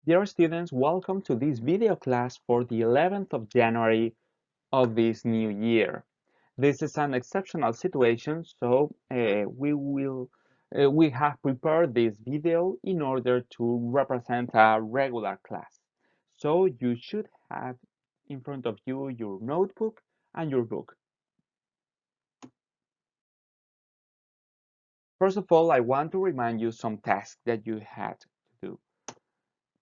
Dear students, welcome to this video class for the 11th of January of this new year. This is an exceptional situation, so we have prepared this video in order to represent a regular class. So you should have in front of you your notebook and your book. First of all, I want to remind you some tasks that you had to do.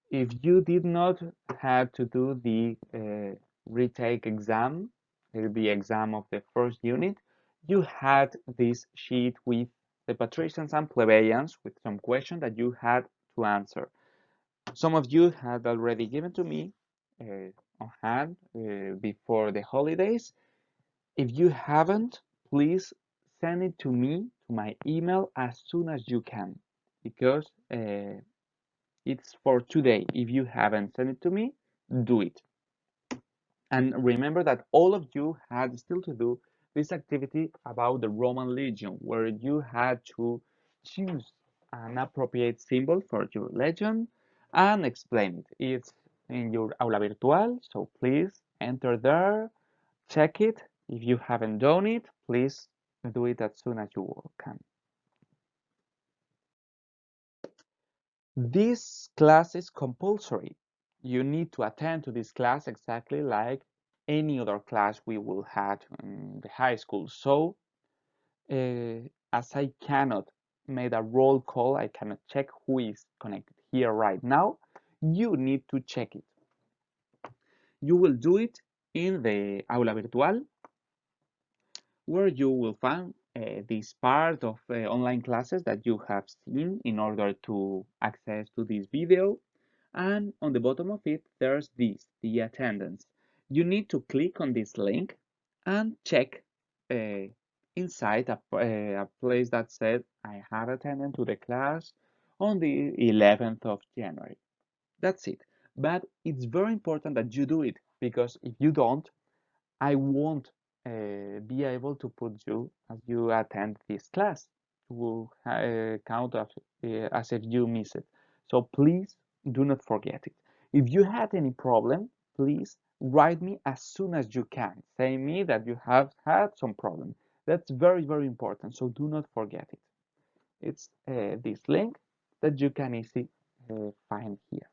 If you did not have to do the retake exam, the exam of the first unit, you had this sheet with the patricians and plebeians with some questions that you had to answer. Some of you had already given to me on hand before the holidays. If you haven't, please send it to me to my email as soon as you can, because it's for today. If you haven't sent it to me, do it. And remember that all of you had still to do this activity about the Roman legion, where you had to choose an appropriate symbol for your legion and explain it. It's in your aula virtual, so please enter there, check it. If you haven't done it, please do it as soon as you can. This class is compulsory. You need to attend to this class exactly like any other class we will have in the high school. So, as I cannot make a roll call, I cannot check who is connected here right now, you need to check it. You will do it in the Aula Virtual, where you will find this part of online classes that you have seen in order to access to this video. And on the bottom of it, there's this, the attendance. You need to click on this link and check uh, inside a place that said, I have attended to the class on the 11th of January. That's it. But it's very important that you do it, because if you don't, I won't be able to put you as you attend this class. It will count as if you miss it. So please do not forget it. If you had any problem, please write me as soon as you can. Say me that you have had some problem. That's very, very important. So do not forget it. It's this link that you can easily find here.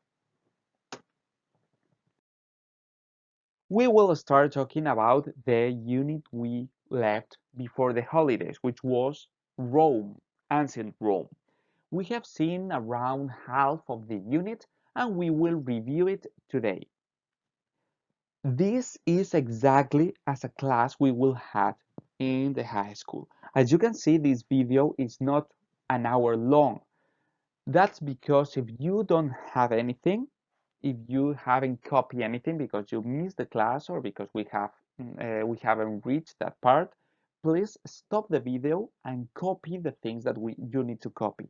We will start talking about the unit we left before the holidays, which was Rome, ancient Rome. We have seen around half of the unit and we will review it today. This is exactly as a class we will have in the high school. As you can see, this video is not an hour long. That's because if you don't have anything, if you haven't copied anything because you missed the class or because we haven't reached that part, please stop the video and copy the things that you need to copy.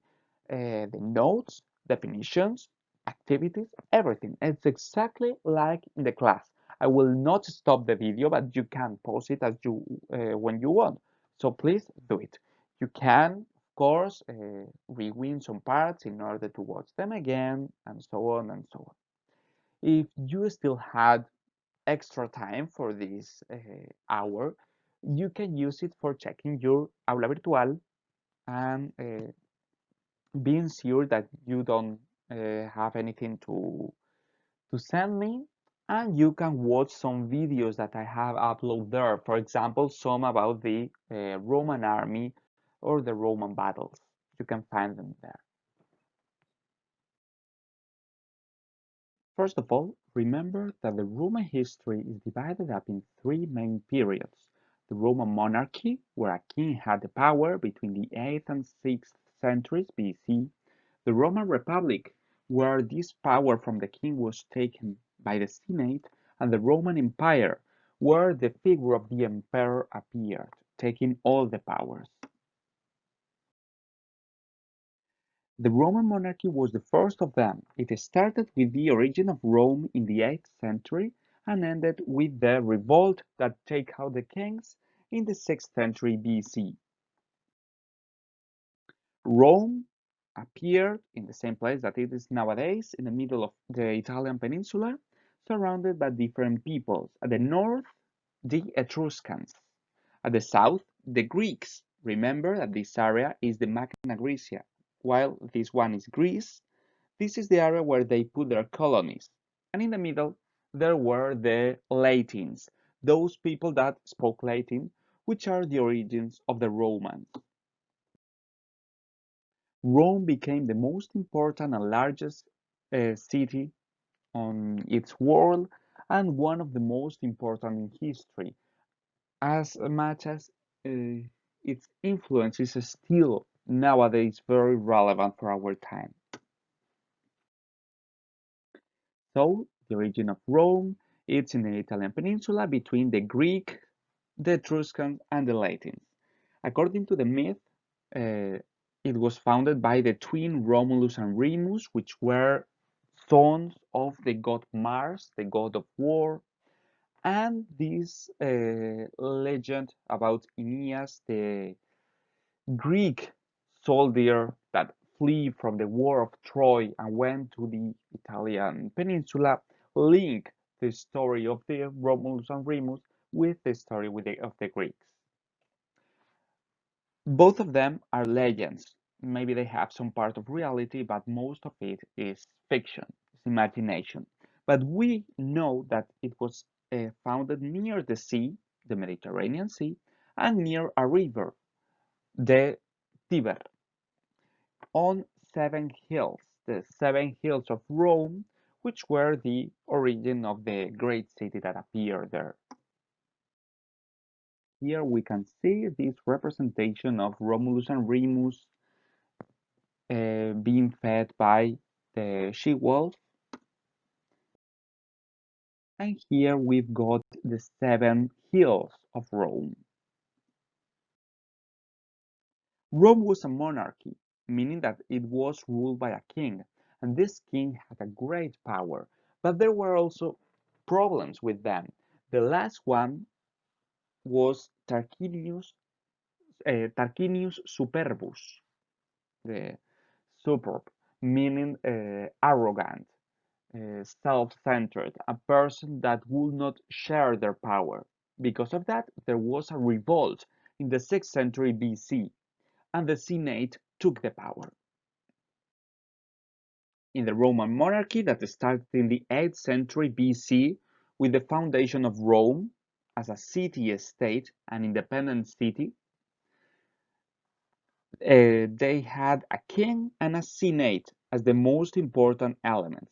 The notes, definitions, activities, everything. It's exactly like in the class. I will not stop the video, but you can pause it as you when you want. So please do it. You can, of course, rewind some parts in order to watch them again, and so on and so on. If you still had extra time for this hour, you can use it for checking your Aula Virtual and being sure that you don't have anything to send me, and you can watch some videos that I have uploaded there. For example, some about the Roman army or the Roman battles. You can find them there. First of all, remember that the Roman history is divided up in three main periods. The Roman monarchy, where a king had the power between the 8th and 6th centuries BC. The Roman Republic, where this power from the king was taken by the Senate. And the Roman Empire, where the figure of the emperor appeared, taking all the powers. The Roman monarchy was the first of them. It started with the origin of Rome in the 8th century and ended with the revolt that took out the kings in the 6th century BC. Rome appeared in the same place that it is nowadays, in the middle of the Italian peninsula, surrounded by different peoples. At the north, the Etruscans. At the south, the Greeks. Remember that this area is the Magna Graecia, while this one is Greece. This is the area where they put their colonies. And in the middle, there were the Latins, those people that spoke Latin, which are the origins of the Romans. Rome became the most important and largest city on its world and one of the most important in history, as much as its influence is still nowadays very relevant for our time. So, the origin of Rome, it's in the Italian peninsula between the Greek, the Etruscan, and the Latins. According to the myth, uh, it was founded by the twin Romulus and Remus, which were sons of the god Mars, the god of war, and this legend about Aeneas, the Greek soldier that flee from the war of Troy and went to the Italian peninsula, link the story of the Romulus and Remus with the story of the Greeks. Both of them are legends. Maybe they have some part of reality, but most of it is fiction, it's imagination. But we know that it was founded near the sea, the Mediterranean Sea, and near a river, the Tiber, on seven hills, the seven hills of Rome, which were the origin of the great city that appeared there. Here we can see this representation of Romulus and Remus being fed by the she-wolf. And here we've got the seven hills of Rome. Rome was a monarchy, meaning that it was ruled by a king, and this king had a great power, but there were also problems with them. The last one was Tarquinius Superbus, the superb, meaning arrogant, self-centered, a person that would not share their power. Because of that, there was a revolt in the 6th century BC, and the Senate took the power. In the Roman monarchy that started in the 8th century BC with the foundation of Rome as a city-state, an independent city, they had a king and a senate as the most important elements.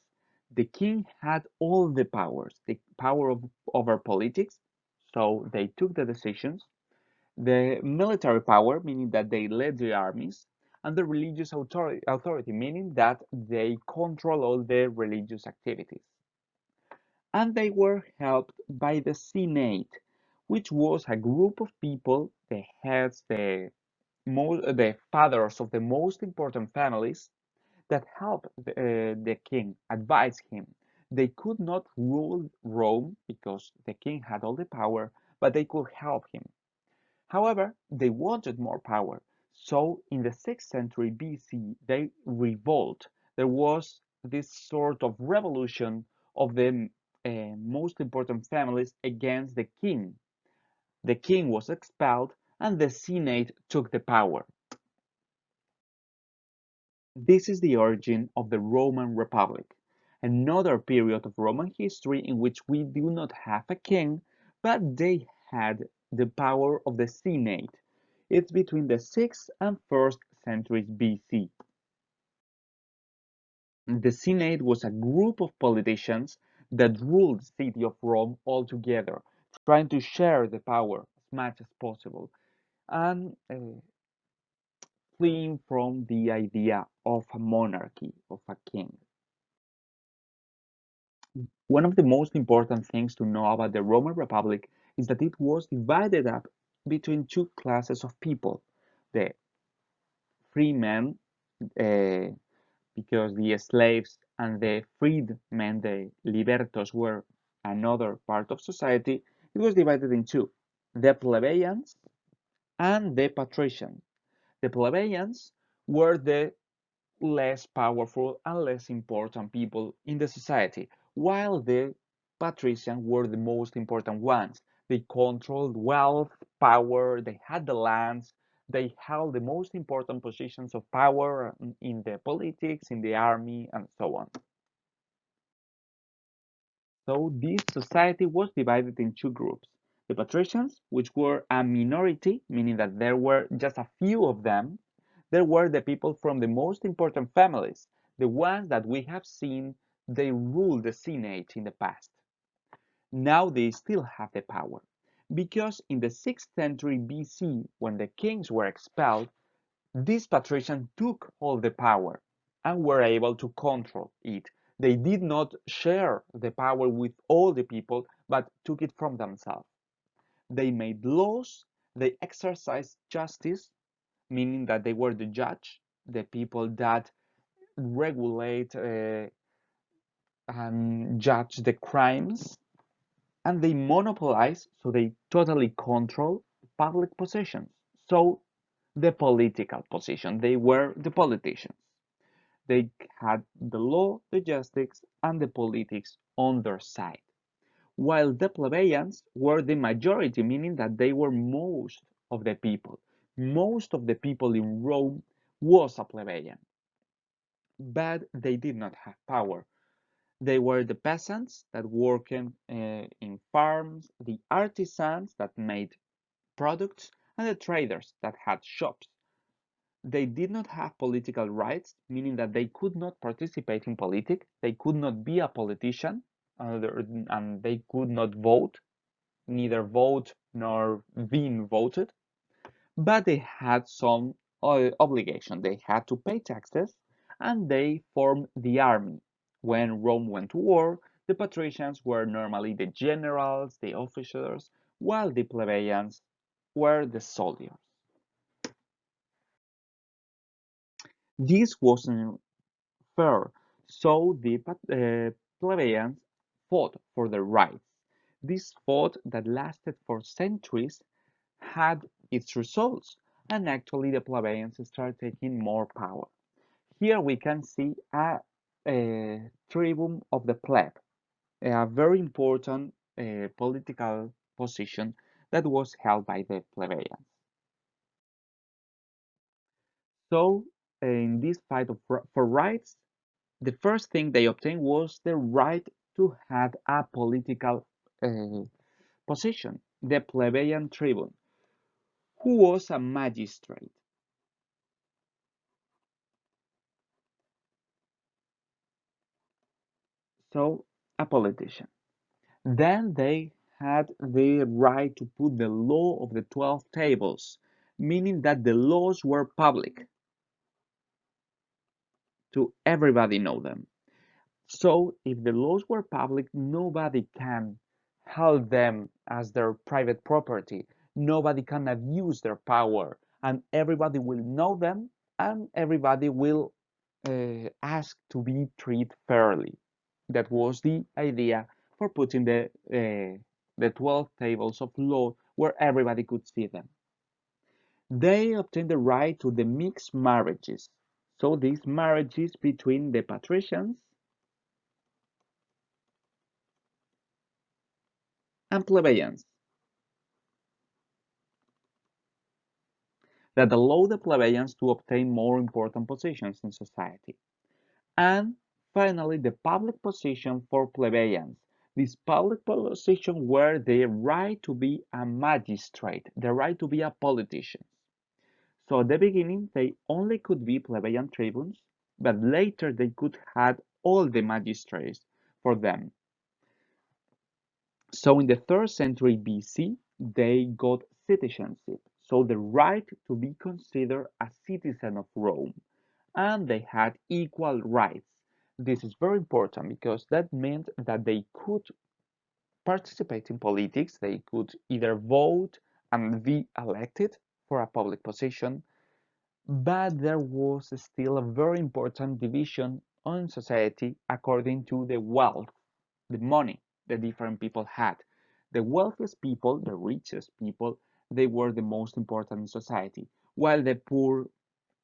The king had all the powers, the power over politics, so they took the decisions, the military power, meaning that they led the armies, and the religious authority, meaning that they control all the religious activities. And they were helped by the Senate, which was a group of people, the heads, the fathers of the most important families that helped the king, advised him. They could not rule Rome because the king had all the power, but they could help him. However, they wanted more power. So in the 6th century BC, they revolt. There was this sort of revolution of the most important families against the king. The king was expelled and the Senate took the power. This is the origin of the Roman Republic, another period of Roman history in which we do not have a king, but they had the power of the Senate. It's between the 6th and 1st centuries BC. The Senate was a group of politicians that ruled the city of Rome all together, trying to share the power as much as possible and fleeing from the idea of a monarchy, of a king. One of the most important things to know about the Roman Republic is that it was divided up between two classes of people. The free men, uh, because the slaves and the freedmen, the libertos, were another part of society, it was divided in two, the plebeians and the patricians. The plebeians were the less powerful and less important people in the society, while the patricians were the most important ones. They controlled wealth, power, they had the lands, they held the most important positions of power in the politics, in the army, and so on. So this society was divided in two groups. The patricians, which were a minority, meaning that there were just a few of them. There were the people from the most important families, the ones that we have seen they ruled the Senate in the past. Now they still have the power. Because in the 6th century BC, when the kings were expelled, these patricians took all the power and were able to control it. They did not share the power with all the people, but took it from themselves. They made laws, they exercised justice, meaning that they were the judge, the people that regulate and judge the crimes, and they monopolize, so they totally control public possessions. So the political position, they were the politicians. They had the law, the justice, and the politics on their side, while the plebeians were the majority, meaning that they were most of the people. Most of the people in Rome was a plebeian, but they did not have power. They were the peasants that worked in farms, the artisans that made products, and the traders that had shops. They did not have political rights, meaning that they could not participate in politics, they could not be a politician, and they could not vote, neither vote nor being voted, but they had some obligation. They had to pay taxes, and they formed the army. When Rome went to war, the patricians were normally the generals, the officers, while the plebeians were the soldiers. This wasn't fair, so the plebeians fought for their rights. This fight that lasted for centuries had its results, and actually the plebeians started taking more power. Here we can see a tribune of the plebe, a very important political position that was held by the plebeians. So, in this fight for rights, the first thing they obtained was the right to have a political uh, position, the plebeian tribune, who was a magistrate, so a politician. Then they had the right to put the law of the 12 tables, meaning that the laws were public to everybody know them. So if the laws were public, nobody can hold them as their private property. Nobody can abuse their power, and everybody will know them, and everybody will ask to be treated fairly. That was the idea for putting the 12 tables of law where everybody could see them. They obtained the right to the mixed marriages. So these marriages between the patricians and plebeians that allowed the plebeians to obtain more important positions in society. And finally, the public position for plebeians. This public position were the right to be a magistrate, the right to be a politician. So at the beginning, they only could be plebeian tribunes, but later they could have all the magistrates for them. So in the 3rd century BC, they got citizenship, so the right to be considered a citizen of Rome, and they had equal rights. This is very important because that meant that they could participate in politics, they could either vote and be elected for a public position, but there was still a very important division on society according to the wealth, the money the different people had. The wealthiest people, the richest people, they were the most important in society, while the poor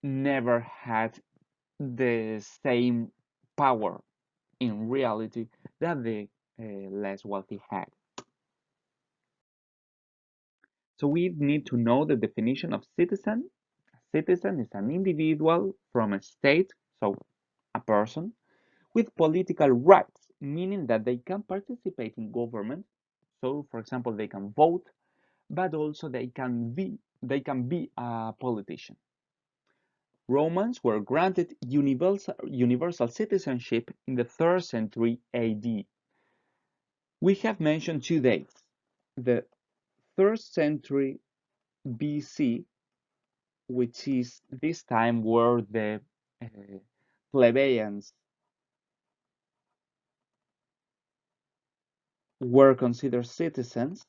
never had the same power in reality that the less wealthy had. So we need to know the definition of citizen. A citizen is an individual from a state, so a person, with political rights, meaning that they can participate in government. So, for example, they can vote, but also they can be a politician. Romans were granted universal citizenship in the 3rd century AD. We have mentioned 2 dates. The 3rd century BC, which is this time where the uh, plebeians were considered citizens.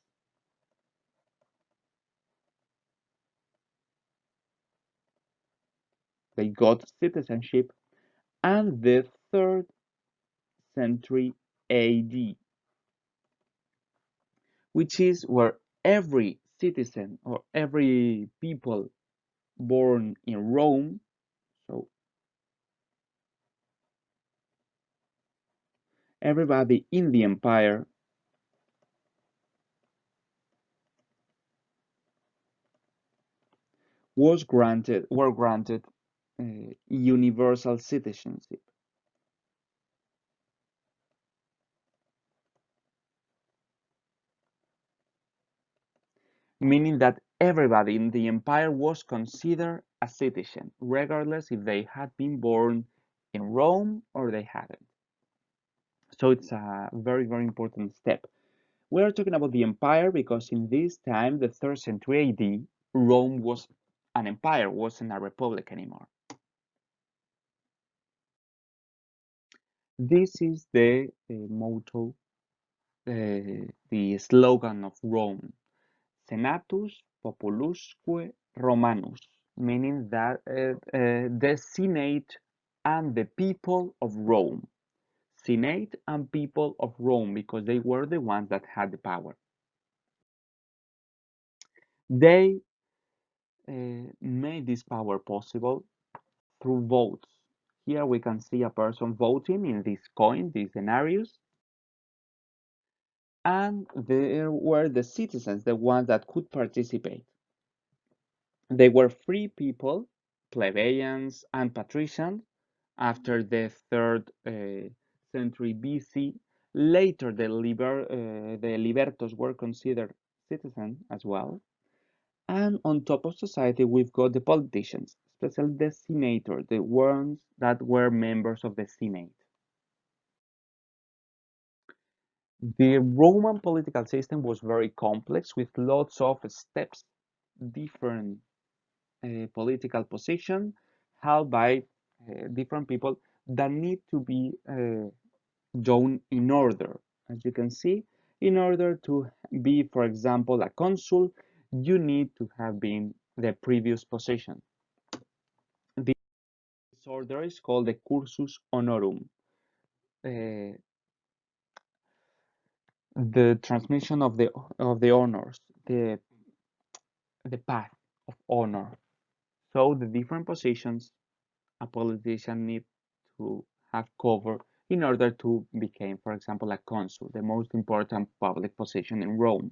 They got citizenship, and the 3rd century AD, which is where every citizen or every people born in Rome, so everybody in the empire were granted universal citizenship, meaning that everybody in the empire was considered a citizen, regardless if they had been born in Rome or they hadn't. So it's a very, very important step. We're talking about the empire because in this time, the 3rd century AD, Rome was an empire, wasn't a republic anymore. This is the motto, the slogan of Rome, Senatus Populusque Romanus, meaning that the Senate and the people of Rome. Senate and people of Rome, because they were the ones that had the power. They made this power possible through votes. Here we can see a person voting in this coin, these denarius, and there were the citizens, the ones that could participate. They were free people, plebeians and patricians, after the 3rd century BC. Later, the libertos were considered citizens as well. And on top of society, we've got the politicians, especially the senators, the ones that were members of the Senate. The Roman political system was very complex with lots of steps, different political positions held by different people that need to be done in order. As you can see, in order to be, for example, a consul, you need to have been the previous position. This order is called the cursus honorum, uh, the transmission of the honors, the path of honor. So the different positions a politician needs to have covered in order to become, for example, a consul, the most important public position in Rome.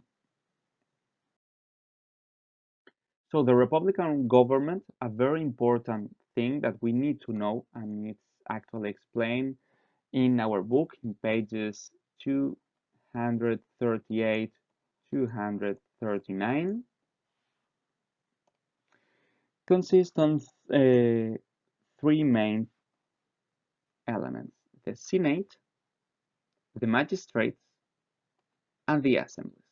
So the Republican government, a very important thing that we need to know, and it's actually explained in our book in pages 238, 239, consists on three main elements: the Senate, the magistrates, and the assemblies.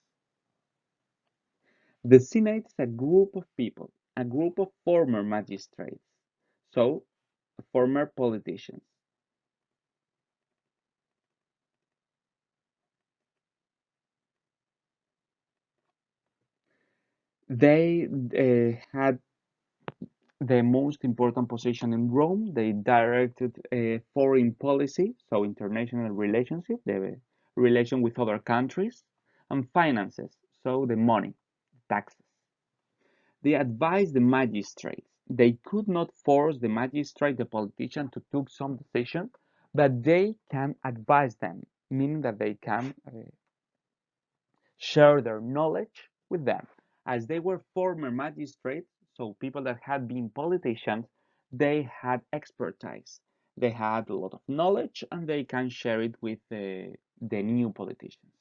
The Senate is a group of people, a group of former magistrates, so former politicians. They had the most important position in Rome. They directed foreign policy, so international relationship, the relation with other countries, and finances, so the money, taxes. They advised the magistrates. They could not force the magistrate, the politician, to take some decision, but they can advise them, meaning that they can share their knowledge with them. As they were former magistrates, so people that had been politicians, they had expertise. They had a lot of knowledge and they can share it with the new politicians.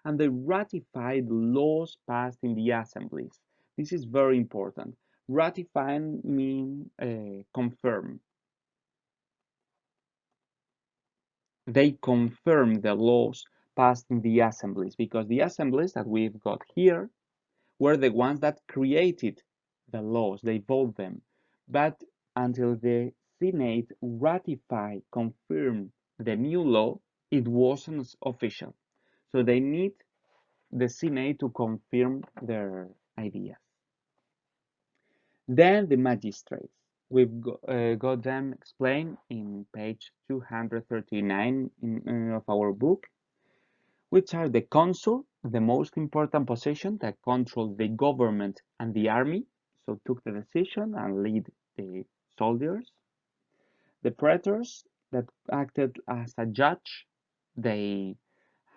And they ratified laws passed in the assemblies. This is very important. Ratifying means confirm. They confirm the laws passed in the assemblies because the assemblies that we've got here were the ones that created the laws. They vote them. But until the Senate ratified, confirmed the new law, it wasn't official. So they need the Senate to confirm their ideas. Then the magistrates. We've got them explained in page 239 of our book, which are the consul, the most important position that controls the government and the army, so took the decision and lead the soldiers. The praetors that acted as a judge, they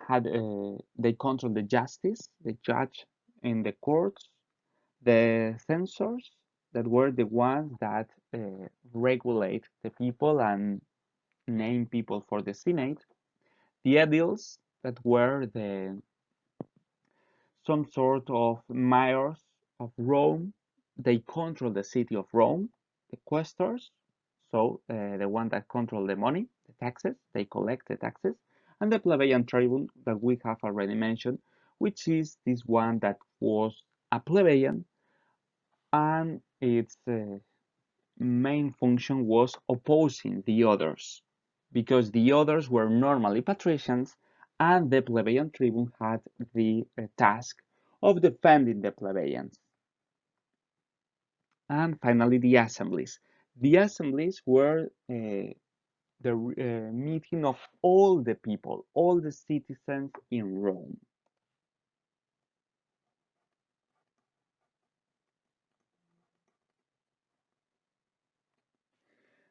they control the justice, the judge in the courts. The censors that were the ones that regulate the people and name people for the Senate. The ediles that were the some sort of mayors of Rome. They control the city of Rome. The quaestors, so the one that control the money, the taxes, they collect the taxes, and the plebeian tribune that we have already mentioned, which is this one that was a plebeian, and its main function was opposing the others, because the others were normally patricians, and the plebeian tribune had the task of defending the plebeians. And finally, the assemblies. The assemblies were the meeting of all the people, all the citizens in Rome.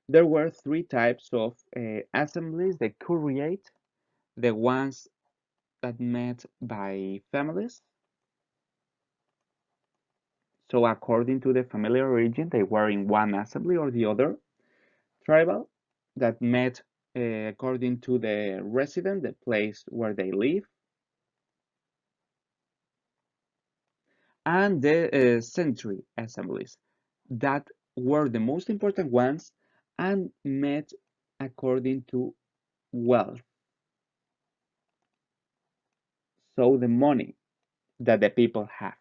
There were three types of assemblies: the curiate, the ones that met by families. So according to the familiar origin, they were in one assembly or the other. Tribal, that met according to the resident, the place where they live. And the century assemblies, that were the most important ones and met according to wealth. So the money that the people have.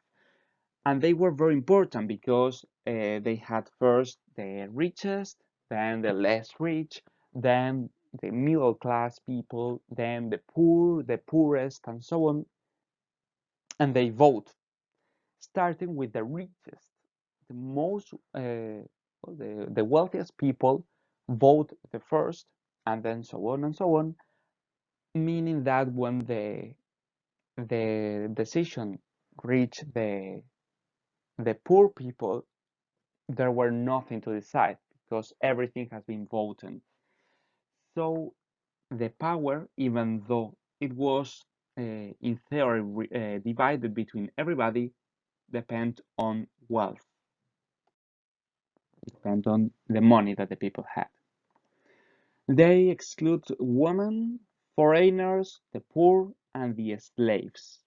And they were very important because they had first the richest, then the less rich, then the middle class people, then the poor, the poorest, and so on. And they vote, starting with the richest, the most, the wealthiest people vote the first, and then so on and so on. Meaning that when the decision reached the poor people, there were nothing to decide because everything has been voted. So the power, even though it was in theory divided between everybody, depend on wealth, depend on the money that the people had. They exclude women, foreigners, the poor, and the slaves,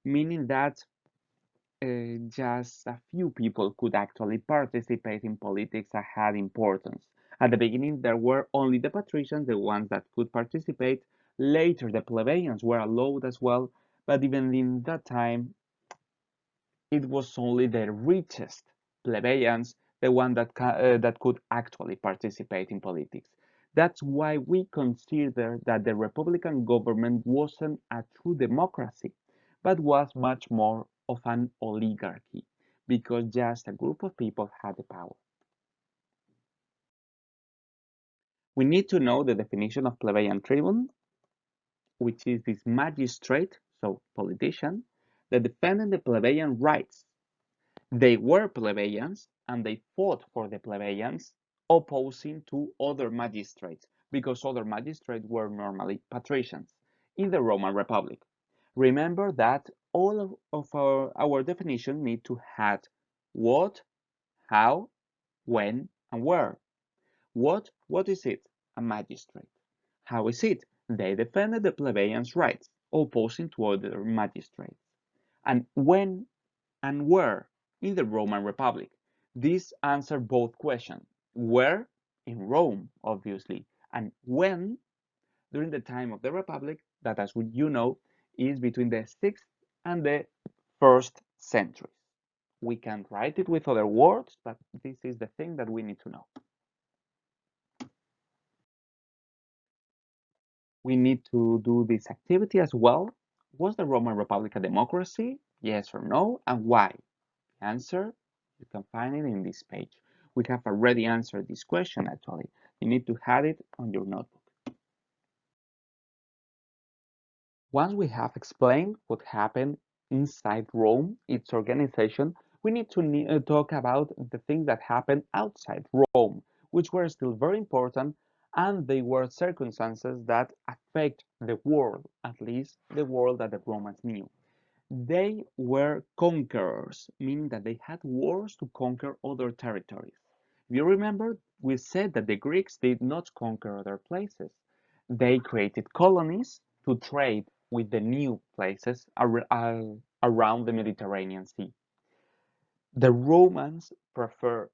meaning that just a few people could actually participate in politics that had importance. At the beginning, there were only the patricians, the ones that could participate. Later, the plebeians were allowed as well, but even in that time, it was only the richest plebeians, the one that could actually participate in politics. That's why we consider that the Republican government wasn't a true democracy, but was much more of an oligarchy, because just a group of people had the power. We need to know the definition of plebeian tribune, which is this magistrate, so politician, that defended the plebeian rights. They were plebeians, and they fought for the plebeians, opposing to other magistrates, because other magistrates were normally patricians in the Roman Republic. Remember that all of our definition need to have what, how, when, and where. What is it? A magistrate. How is it? They defended the plebeians' rights, opposing to other magistrates. And when and where? In the Roman Republic. This answers both questions. Where? In Rome, obviously. And when? During the time of the Republic, that as you know, is between the 6th and the 1st century. We can write it with other words, but this is the thing that we need to know. We need to do this activity as well. Was the Roman Republic a democracy? Yes or no, and why? The answer, you can find it in this page. We have already answered this question actually. You need to have it on your notebook. Once we have explained what happened inside Rome, its organization, we need to talk about the things that happened outside Rome, which were still very important, and they were circumstances that affect the world, at least the world that the Romans knew. They were conquerors, meaning that they had wars to conquer other territories. If you remember, we said that the Greeks did not conquer other places. They created colonies to trade with the new places around the Mediterranean Sea. The Romans prefer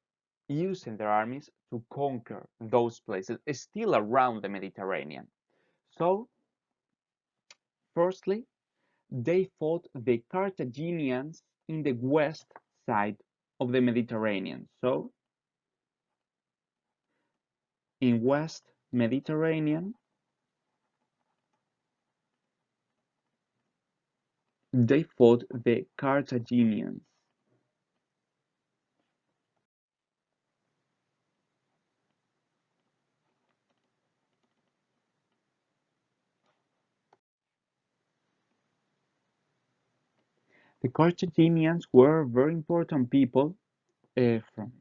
using their armies to conquer those places still around the Mediterranean. So, firstly, they fought the Carthaginians in the west side of the Mediterranean. So, in West Mediterranean, they fought the Carthaginians. The Carthaginians were very important people from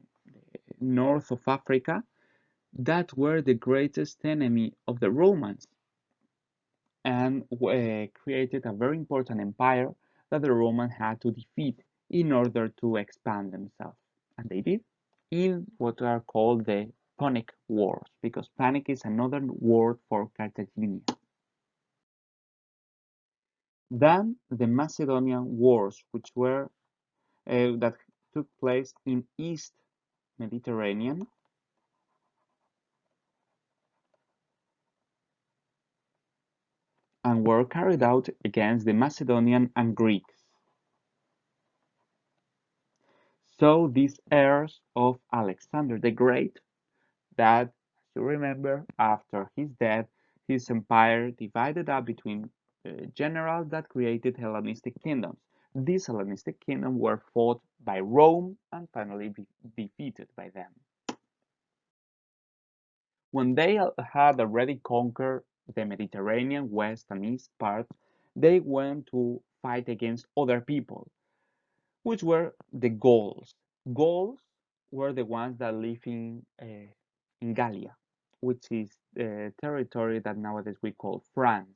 the north of Africa that were the greatest enemy of the Romans and created a very important empire that the Romans had to defeat in order to expand themselves. And they did in what are called the Punic Wars, because panic is another word for Carthaginian. Then the Macedonian Wars, which were that took place in East Mediterranean and were carried out against the Macedonian and Greeks. So these heirs of Alexander the Great, that, as you remember, after his death, his empire divided up between generals that created Hellenistic kingdoms. These Hellenistic kingdoms were fought by Rome and finally defeated by them. When they had already conquered the Mediterranean west and east parts, they went to fight against other people, which were the Gauls. Gauls were the ones that live in Gallia, which is the territory that nowadays we call France.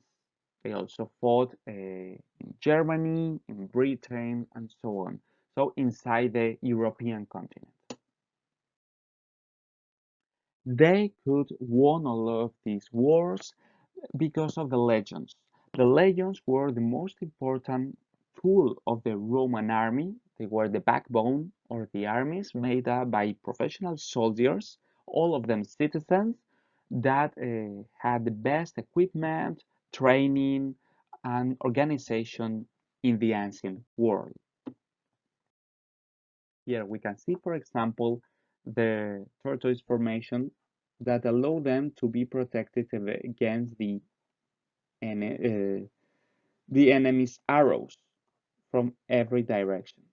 They also fought in Germany, in Britain, and so on. So inside the European continent. They could won all of these wars because of the legions. The legions were the most important tool of the Roman army. They were the backbone of the armies made up by professional soldiers, all of them citizens that had the best equipment, training, and organization in the ancient world. Here we can see, for example, the tortoise formation that allow them to be protected against the enemy's arrows from every direction.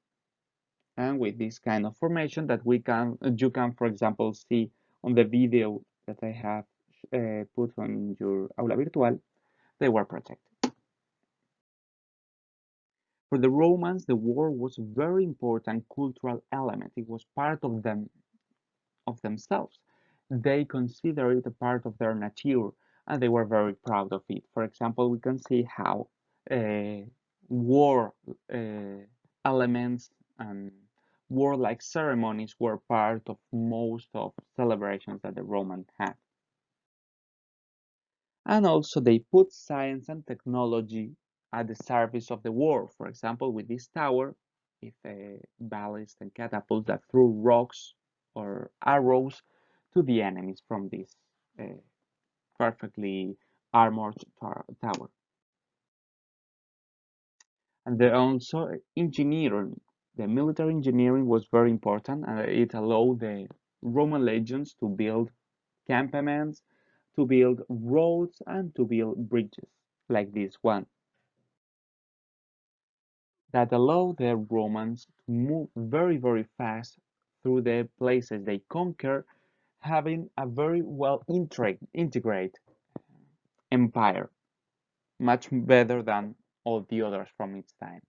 And with this kind of formation that you can, for example, see on the video that I have put on your Aula Virtual, they were protected. For the Romans, the war was a very important cultural element. It was part of them of themselves. They consider it a part of their nature, and they were very proud of it. For example, we can see how uh, war elements and warlike ceremonies were part of most of celebrations that the Romans had. And also they put science and technology at the service of the war. For example, with this tower, if ballists and catapults that threw rocks or arrows to the enemies from this uh, perfectly armored tower. And then also engineering. The military engineering was very important, and it allowed the Roman legions to build campaments, to build roads, and to build bridges like this one that allow the Romans to move very, very fast through the places they conquer, having a very well integrated empire, much better than all the others from its time.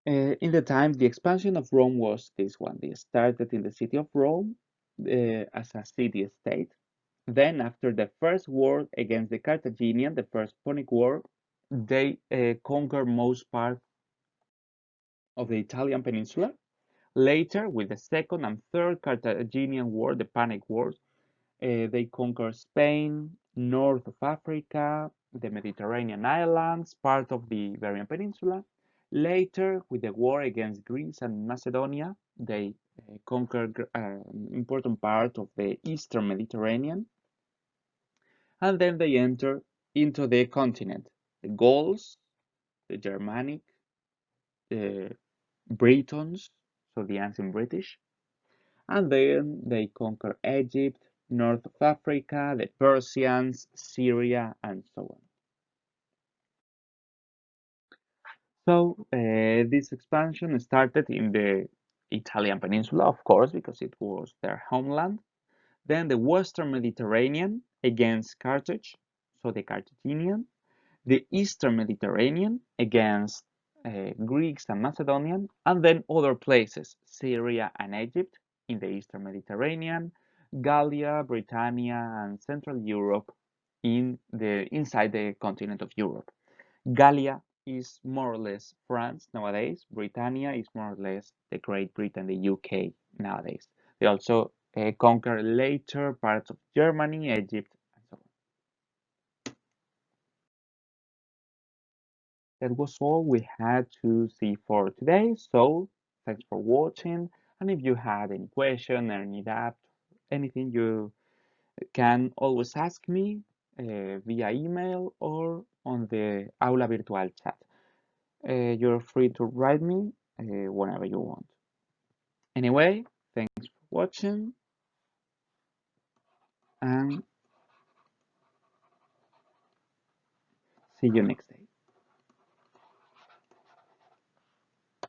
In the time, the expansion of Rome was this one. They started in the city of Rome as a city-state. Then, after the first war against the Carthaginian, the First Punic War, they conquered most part of the Italian peninsula. Later, with the Second and Third Carthaginian War, the Punic Wars, they conquered Spain, north of Africa, the Mediterranean islands, part of the Iberian Peninsula. Later, with the war against Greece and Macedonia, they conquered an important part of the Eastern Mediterranean. And then they entered into the continent, the Gauls, the Germanic, the Britons, so the ancient British, and then they conquer Egypt, north of Africa, the Persians, Syria, and so on. So this expansion started in the Italian peninsula, of course, because it was their homeland. Then the Western Mediterranean against Carthage, so the Carthaginian. The Eastern Mediterranean against Greeks and Macedonian, and then other places, Syria and Egypt in the Eastern Mediterranean, Gallia, Britannia, and Central Europe inside the continent of Europe. Gallia is more or less France nowadays. Britannia is more or less the Great Britain, the UK nowadays. They also conquer later parts of Germany, Egypt, and so on. That was all we had to see for today. So thanks for watching. And if you had any question or any doubt, anything, you can always ask me via email or on the Aula Virtual chat. You're free to write me whenever you want. Anyway, thanks for watching and see you next day.